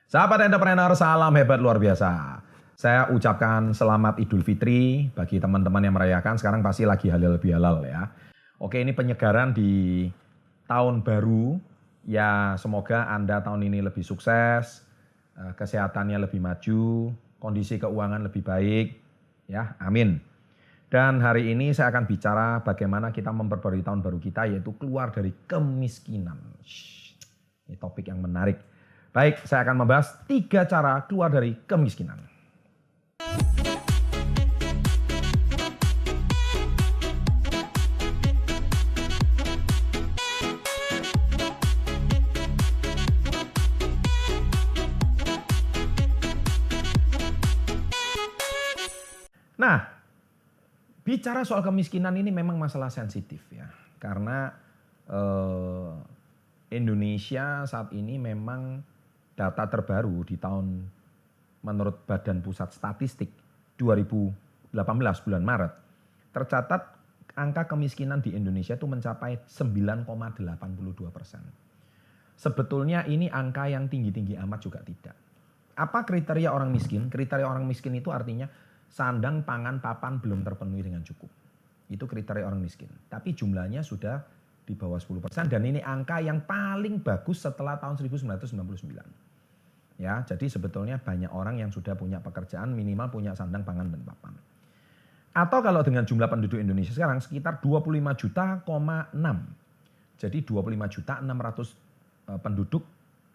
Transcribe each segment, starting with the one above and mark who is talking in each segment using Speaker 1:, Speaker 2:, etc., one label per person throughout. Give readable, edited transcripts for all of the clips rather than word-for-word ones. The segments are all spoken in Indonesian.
Speaker 1: Sahabat entrepreneur, salam hebat luar biasa. Saya ucapkan selamat Idul Fitri bagi teman-teman yang merayakan. Sekarang pasti lagi halal bihalal ya. Oke, ini penyegaran di tahun baru. Ya, semoga Anda tahun ini lebih sukses, kesehatannya lebih maju, kondisi keuangan lebih baik. Ya, amin. Dan hari ini saya akan bicara bagaimana kita memperbarui tahun baru kita, yaitu keluar dari kemiskinan. Ini topik yang menarik. Baik, saya akan membahas 3 cara keluar dari kemiskinan. Nah, bicara soal kemiskinan ini memang masalah sensitif ya. Karena Indonesia saat ini memang data terbaru di tahun menurut Badan Pusat Statistik 2018 bulan Maret tercatat angka kemiskinan di Indonesia itu mencapai 9,82%. Sebetulnya ini angka yang tinggi-tinggi amat juga tidak. Apa kriteria orang miskin? Kriteria orang miskin itu artinya sandang, pangan, papan belum terpenuhi dengan cukup. Itu kriteria orang miskin. Tapi jumlahnya sudah di bawah 10% dan ini angka yang paling bagus setelah tahun 1999. Ya, jadi sebetulnya banyak orang yang sudah punya pekerjaan, minimal punya sandang, pangan, dan papan. Atau kalau dengan jumlah penduduk Indonesia sekarang sekitar 25 juta, 6. Jadi 25 juta 600 penduduk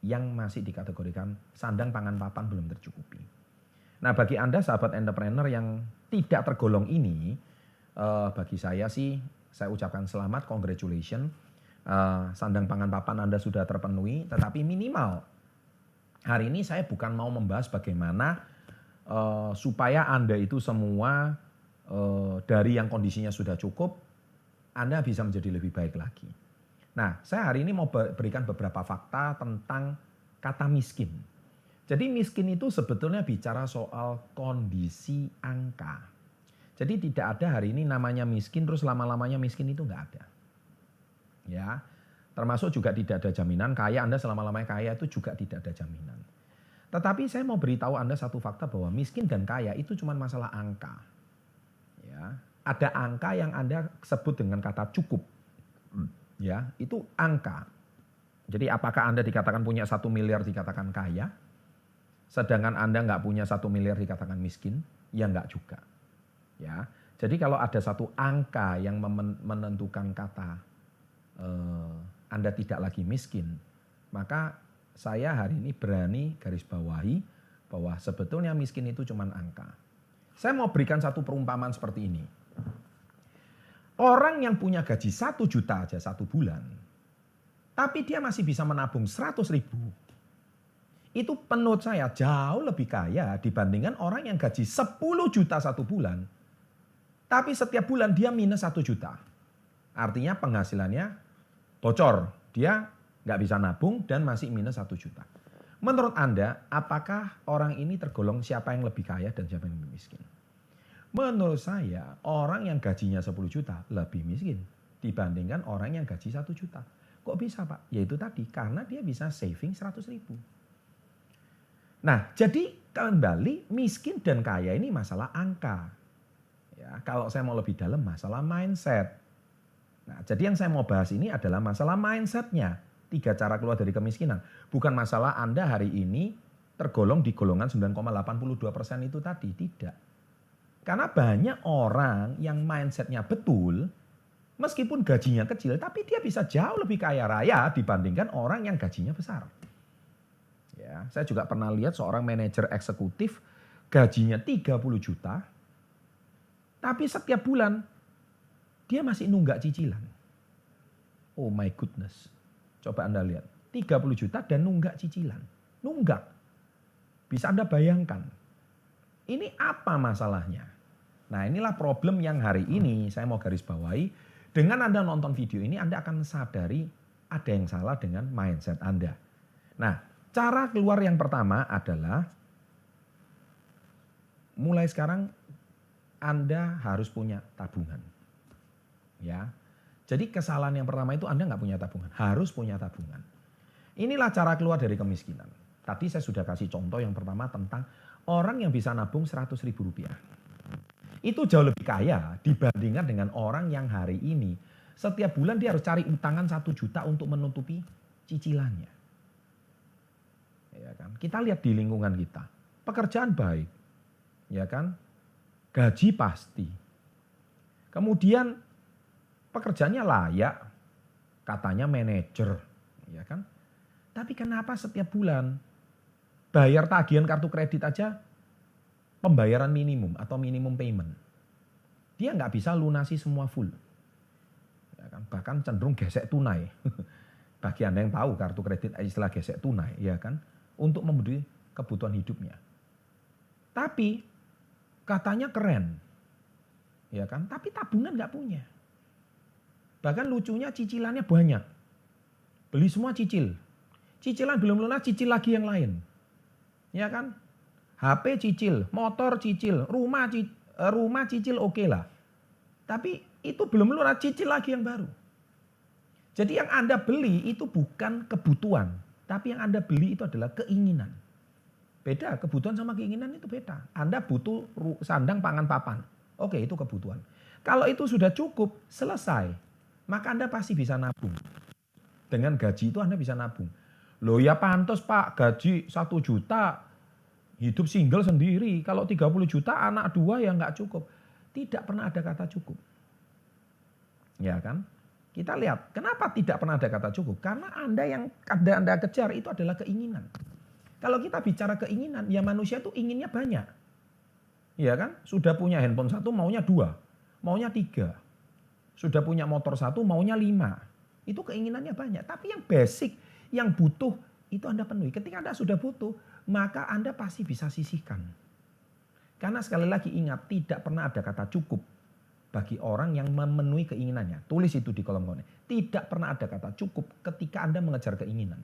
Speaker 1: yang masih dikategorikan sandang, pangan, papan belum tercukupi. Nah, bagi Anda sahabat entrepreneur yang tidak tergolong ini, bagi saya sih, saya ucapkan selamat, congratulations. Sandang, pangan, papan Anda sudah terpenuhi, tetapi minimal hari ini saya bukan mau membahas bagaimana supaya Anda itu semua dari yang kondisinya sudah cukup, Anda bisa menjadi lebih baik lagi. Nah, saya hari ini mau berikan beberapa fakta tentang kata miskin. Jadi miskin itu sebetulnya bicara soal kondisi angka. Jadi tidak ada hari ini namanya miskin terus lama-lamanya miskin itu nggak ada. Ya. Termasuk juga tidak ada jaminan kaya, Anda selama-lamanya kaya itu juga tidak ada jaminan. Tetapi saya mau beritahu Anda satu fakta bahwa miskin dan kaya itu cuma masalah angka. Ya, ada angka yang Anda sebut dengan kata cukup. Ya, itu angka. Jadi apakah Anda dikatakan punya 1 miliar dikatakan kaya? Sedangkan Anda nggak punya 1 miliar dikatakan miskin? Ya nggak juga. Ya, jadi kalau ada satu angka yang menentukan kata Anda tidak lagi miskin, maka saya hari ini berani garis bawahi bahwa sebetulnya miskin itu cuma angka. Saya mau berikan satu perumpamaan seperti ini. Orang yang punya gaji 1 juta aja 1 bulan, tapi dia masih bisa menabung 100 ribu. Itu menurut saya jauh lebih kaya dibandingkan orang yang gaji 10 juta 1 bulan, tapi setiap bulan dia minus 1 juta. Artinya penghasilannya bocor, dia nggak bisa nabung dan masih minus 1 juta. Menurut Anda, apakah orang ini tergolong siapa yang lebih kaya dan siapa yang lebih miskin? Menurut saya, orang yang gajinya 10 juta lebih miskin dibandingkan orang yang gaji 1 juta. Kok bisa Pak? Yaitu tadi, karena dia bisa saving 100 ribu. Nah, jadi kembali miskin dan kaya ini masalah angka. Ya, kalau saya mau lebih dalam, masalah mindset. Nah, jadi yang saya mau bahas ini adalah masalah mindsetnya. 3 cara keluar dari kemiskinan. Bukan masalah Anda hari ini tergolong di golongan 9,82% itu tadi. Tidak. Karena banyak orang yang mindsetnya betul, meskipun gajinya kecil, tapi dia bisa jauh lebih kaya raya dibandingkan orang yang gajinya besar. Ya, saya juga pernah lihat seorang manajer eksekutif gajinya 30 juta, tapi setiap bulan dia masih nunggak cicilan. Oh my goodness. Coba Anda lihat. 30 juta dan nunggak cicilan. Nunggak. Bisa Anda bayangkan. Ini apa masalahnya? Nah, inilah problem yang hari ini saya mau garis bawahi. Dengan Anda nonton video ini, Anda akan sadari ada yang salah dengan mindset Anda. Nah, cara keluar yang pertama adalah mulai sekarang Anda harus punya tabungan. Ya, jadi kesalahan yang pertama itu Anda nggak punya tabungan, harus punya tabungan. Inilah cara keluar dari kemiskinan. Tadi saya sudah kasih contoh yang pertama tentang orang yang bisa nabung 100.000 rupiah. Itu jauh lebih kaya dibandingkan dengan orang yang hari ini setiap bulan dia harus cari utangan 1 juta untuk menutupi cicilannya. Ya kan? Kita lihat di lingkungan kita. Pekerjaan baik. Ya kan? Gaji pasti. Kemudian pekerjaannya layak. Katanya manajer. Ya kan? Tapi kenapa setiap bulan bayar tagihan kartu kredit aja pembayaran minimum atau minimum payment. Dia nggak bisa lunasi semua full. Ya kan? Bahkan cenderung gesek tunai. Bagi Anda yang tahu kartu kredit istilah gesek tunai, ya kan? Untuk memenuhi kebutuhan hidupnya. Tapi katanya keren. Ya kan? Tapi tabungan nggak punya. Bahkan lucunya cicilannya banyak. Beli semua cicil. Cicilan belum lunas, cicil lagi yang lain. Ya kan? HP cicil, motor cicil, rumah cicil oke lah. Tapi itu belum lunas, cicil lagi yang baru. Jadi yang Anda beli itu bukan kebutuhan, tapi yang Anda beli itu adalah keinginan. Beda, kebutuhan sama keinginan itu beda. Anda butuh sandang, pangan, papan. Oke, itu kebutuhan. Kalau itu sudah cukup, selesai. Maka Anda pasti bisa nabung. Dengan gaji itu Anda bisa nabung. Loh ya pantas Pak, gaji 1 juta, hidup single sendiri. Kalau 30 juta anak 2 ya nggak cukup. Tidak pernah ada kata cukup. Ya kan? Kita lihat, kenapa tidak pernah ada kata cukup? Karena Anda kejar itu adalah keinginan. Kalau kita bicara keinginan, ya manusia itu inginnya banyak. Ya kan? Sudah punya handphone 1, maunya 2. Maunya 3. Sudah punya motor 1, maunya 5. Itu keinginannya banyak. Tapi yang basic, yang butuh, itu Anda penuhi. Ketika Anda sudah butuh, maka Anda pasti bisa sisihkan. Karena sekali lagi ingat, tidak pernah ada kata cukup bagi orang yang memenuhi keinginannya. Tulis itu di kolom komentar. Tidak pernah ada kata cukup ketika Anda mengejar keinginan.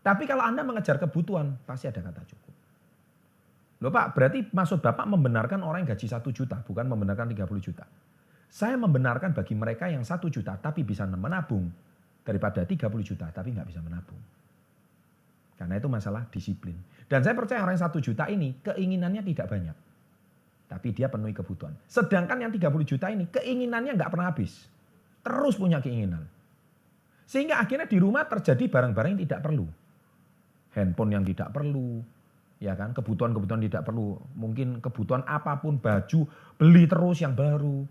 Speaker 1: Tapi kalau Anda mengejar kebutuhan, pasti ada kata cukup. Loh Pak, berarti maksud Bapak membenarkan orang yang gaji 1 juta, bukan membenarkan 30 juta. Saya membenarkan bagi mereka yang 1 juta tapi bisa menabung, daripada 30 juta tapi nggak bisa menabung. Karena itu masalah disiplin. Dan saya percaya orang yang 1 juta ini keinginannya tidak banyak. Tapi dia penuhi kebutuhan. Sedangkan yang 30 juta ini keinginannya nggak pernah habis. Terus punya keinginan. Sehingga akhirnya di rumah terjadi barang-barang yang tidak perlu. Handphone yang tidak perlu. Ya kan, kebutuhan-kebutuhan tidak perlu. Mungkin kebutuhan apapun, baju, beli terus yang baru.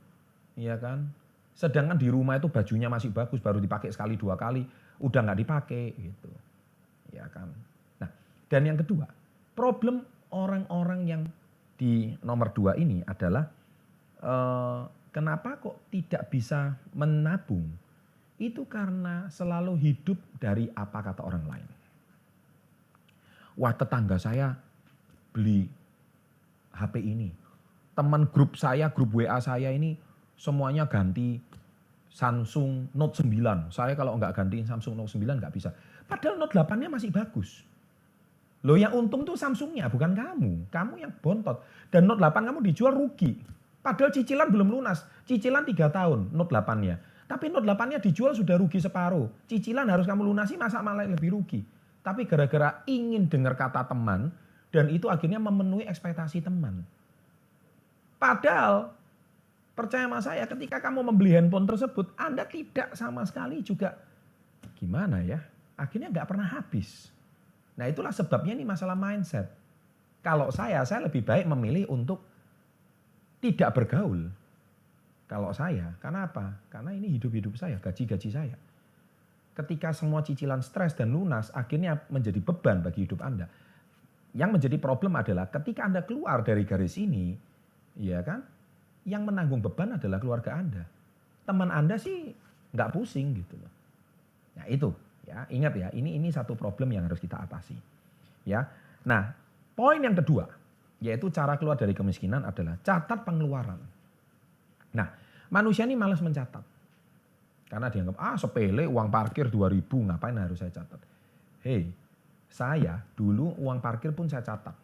Speaker 1: Ya kan. Sedangkan di rumah itu bajunya masih bagus, baru dipakai sekali 2 kali, udah nggak dipakai gitu. Ya kan. Nah, dan yang kedua, problem orang-orang yang di nomor 2 ini adalah kenapa kok tidak bisa menabung? Itu karena selalu hidup dari apa kata orang lain. Wah, tetangga saya beli HP ini. Teman grup saya, grup WA saya ini semuanya ganti Samsung Note 9. Saya kalau nggak gantiin Samsung Note 9 nggak bisa. Padahal Note 8-nya masih bagus. Loh yang untung tuh Samsungnya, bukan kamu. Kamu yang bontot. Dan Note 8 kamu dijual rugi. Padahal cicilan belum lunas. Cicilan 3 tahun Note 8-nya. Tapi Note 8-nya dijual sudah rugi separuh. Cicilan harus kamu lunasi, masa malah lebih rugi. Tapi gara-gara ingin dengar kata teman, dan itu akhirnya memenuhi ekspektasi teman. Padahal percaya sama saya, ketika kamu membeli handphone tersebut, Anda tidak sama sekali juga, gimana ya, akhirnya nggak pernah habis. Nah itulah sebabnya ini masalah mindset. Kalau saya lebih baik memilih untuk tidak bergaul. Kalau saya, karena apa? Karena ini hidup-hidup saya, gaji-gaji saya. Ketika semua cicilan stres dan lunas, akhirnya menjadi beban bagi hidup Anda. Yang menjadi problem adalah ketika Anda keluar dari garis ini, ya kan? Yang menanggung beban adalah keluarga Anda. Teman Anda sih nggak pusing gitu loh. Nah itu, ya ingat ya, ini satu problem yang harus kita atasi. Ya, nah poin yang kedua, yaitu cara keluar dari kemiskinan adalah catat pengeluaran. Nah, manusia ini malas mencatat. Karena dianggap, sepele uang parkir 2.000, ngapain harus saya catat. Hei, saya dulu uang parkir pun saya catat.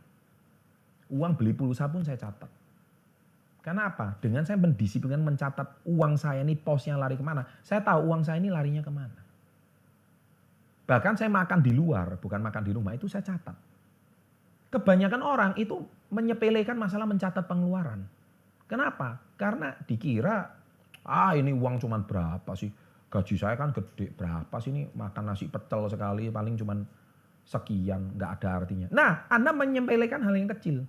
Speaker 1: Uang beli pulsa pun saya catat. Karena apa? Dengan saya mendisiplinkan mencatat uang saya ini posnya lari kemana. Saya tahu uang saya ini larinya kemana. Bahkan saya makan di luar, bukan makan di rumah, itu saya catat. Kebanyakan orang itu menyepelekan masalah mencatat pengeluaran. Kenapa? Karena dikira, ini uang cuma berapa sih? Gaji saya kan gede, berapa sih ini makan nasi pecel sekali, paling cuma sekian, nggak ada artinya. Nah, Anda menyepelekan hal yang kecil.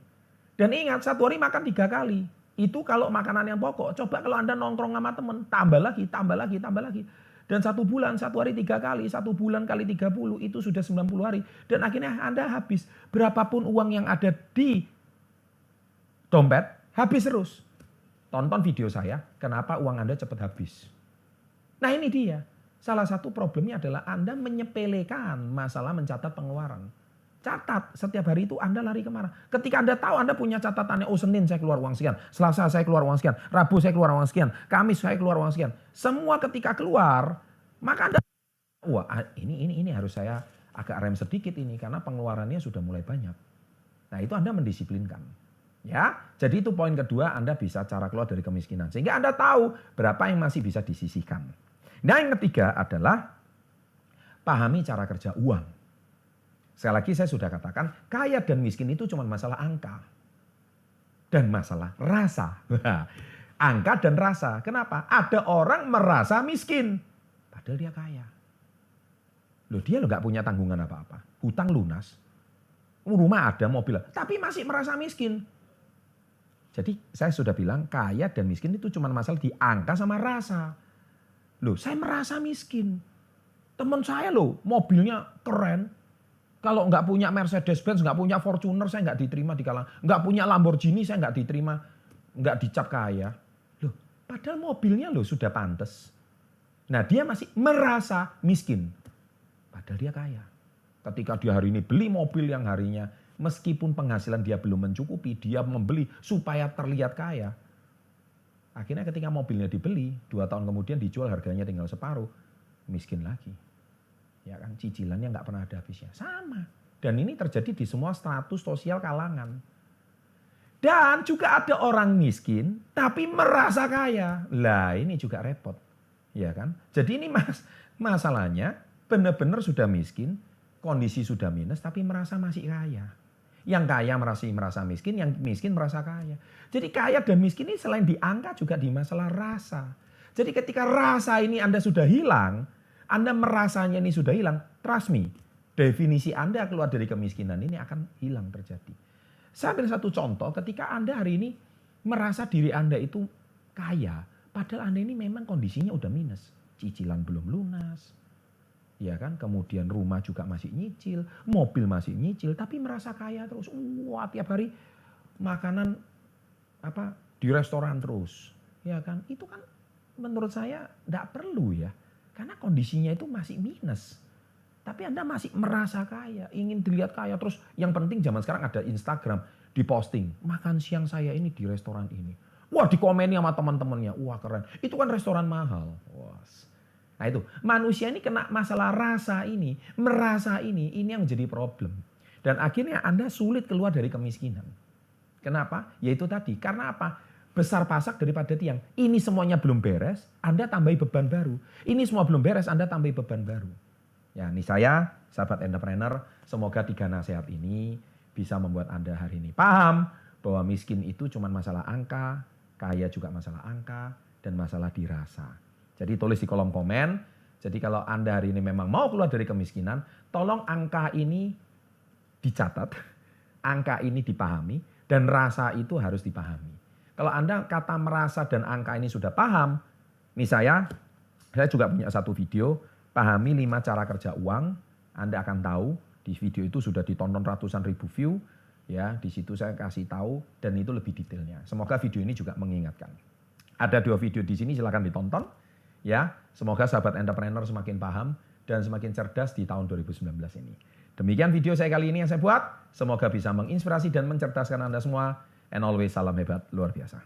Speaker 1: Dan ingat, satu hari makan 3 kali. Itu kalau makanan yang pokok. Coba kalau Anda nongkrong sama teman, tambah lagi, tambah lagi, tambah lagi. Dan 1 bulan, 1 hari 3 kali, 1 bulan kali 30, itu sudah 90 hari. Dan akhirnya Anda habis. Berapapun uang yang ada di dompet, habis terus. Tonton video saya, kenapa uang Anda cepat habis. Nah ini dia. Salah satu problemnya adalah Anda menyepelekan masalah mencatat pengeluaran. Catat, setiap hari itu Anda lari kemana. Ketika Anda tahu Anda punya catatannya, Senin saya keluar uang sekian, Selasa saya keluar uang sekian, Rabu saya keluar uang sekian, Kamis saya keluar uang sekian. Semua ketika keluar, maka Anda, ini harus saya agak rem sedikit ini, karena pengeluarannya sudah mulai banyak. Nah itu Anda mendisiplinkan. Ya, jadi itu poin kedua, Anda bisa cara keluar dari kemiskinan. Sehingga Anda tahu berapa yang masih bisa disisihkan. Nah yang ketiga adalah pahami cara kerja uang. Sekali lagi saya sudah katakan, kaya dan miskin itu cuma masalah angka. Dan masalah rasa. Angka dan rasa. Kenapa? Ada orang merasa miskin. Padahal dia kaya. Dia nggak punya tanggungan apa-apa. Hutang lunas. Rumah ada, mobil ada. Tapi masih merasa miskin. Jadi saya sudah bilang, kaya dan miskin itu cuma masalah di angka sama rasa. Saya merasa miskin. Teman saya mobilnya keren. Kalau nggak punya Mercedes-Benz, nggak punya Fortuner, saya nggak diterima di kalangan. Nggak punya Lamborghini, saya nggak diterima. Nggak dicap kaya. Padahal mobilnya sudah pantas. Nah dia masih merasa miskin. Padahal dia kaya. Ketika dia hari ini beli mobil yang harinya, meskipun penghasilan dia belum mencukupi, dia membeli supaya terlihat kaya. Akhirnya ketika mobilnya dibeli, 2 tahun kemudian dijual harganya tinggal separuh. Miskin lagi. Ya kan, cicilannya nggak pernah ada habisnya. Sama. Dan ini terjadi di semua status sosial kalangan. Dan juga ada orang miskin tapi merasa kaya. Lah ini juga repot. Ya kan? Jadi ini masalahnya benar-benar sudah miskin, kondisi sudah minus tapi merasa masih kaya. Yang kaya merasa miskin, yang miskin merasa kaya. Jadi kaya dan miskin ini selain di angka juga di masalah rasa. Jadi ketika rasa ini Anda sudah hilang, Anda merasanya ini sudah hilang, trust me, definisi Anda keluar dari kemiskinan ini akan hilang terjadi. Saya ambil satu contoh, ketika Anda hari ini merasa diri Anda itu kaya, padahal Anda ini memang kondisinya udah minus. Cicilan belum lunas, ya kan? Kemudian rumah juga masih nyicil, mobil masih nyicil, tapi merasa kaya terus. Wah, tiap hari makanan di restoran terus, ya kan? Itu kan menurut saya tidak perlu ya. Karena kondisinya itu masih minus. Tapi Anda masih merasa kaya, ingin dilihat kaya. Terus yang penting zaman sekarang ada Instagram, diposting. Makan siang saya ini di restoran ini. Wah, dikomeni sama teman-temannya. Wah, keren. Itu kan restoran mahal. Wah. Nah itu, manusia ini kena masalah rasa ini. Merasa ini yang menjadi problem. Dan akhirnya Anda sulit keluar dari kemiskinan. Kenapa? Yaitu tadi, karena apa? Besar pasak daripada tiang. Ini semuanya belum beres, Anda tambahi beban baru. Ini semua belum beres, Anda tambahi beban baru. Ya, ini saya, sahabat entrepreneur, semoga 3 nasihat ini bisa membuat Anda hari ini paham bahwa miskin itu cuma masalah angka, kaya juga masalah angka, dan masalah dirasa. Jadi tulis di kolom komen. Jadi kalau Anda hari ini memang mau keluar dari kemiskinan, tolong angka ini dicatat, angka ini dipahami, dan rasa itu harus dipahami. Kalau Anda kata merasa dan angka ini sudah paham, nih saya juga punya satu video, pahami 5 cara kerja uang. Anda akan tahu, di video itu sudah ditonton ratusan ribu view, ya. Di situ saya kasih tahu dan itu lebih detailnya. Semoga video ini juga mengingatkan. Ada 2 video di sini, silakan ditonton, ya. Semoga sahabat entrepreneur semakin paham dan semakin cerdas di tahun 2019 ini. Demikian video saya kali ini yang saya buat. Semoga bisa menginspirasi dan mencerdaskan Anda semua. And always salam hebat luar biasa.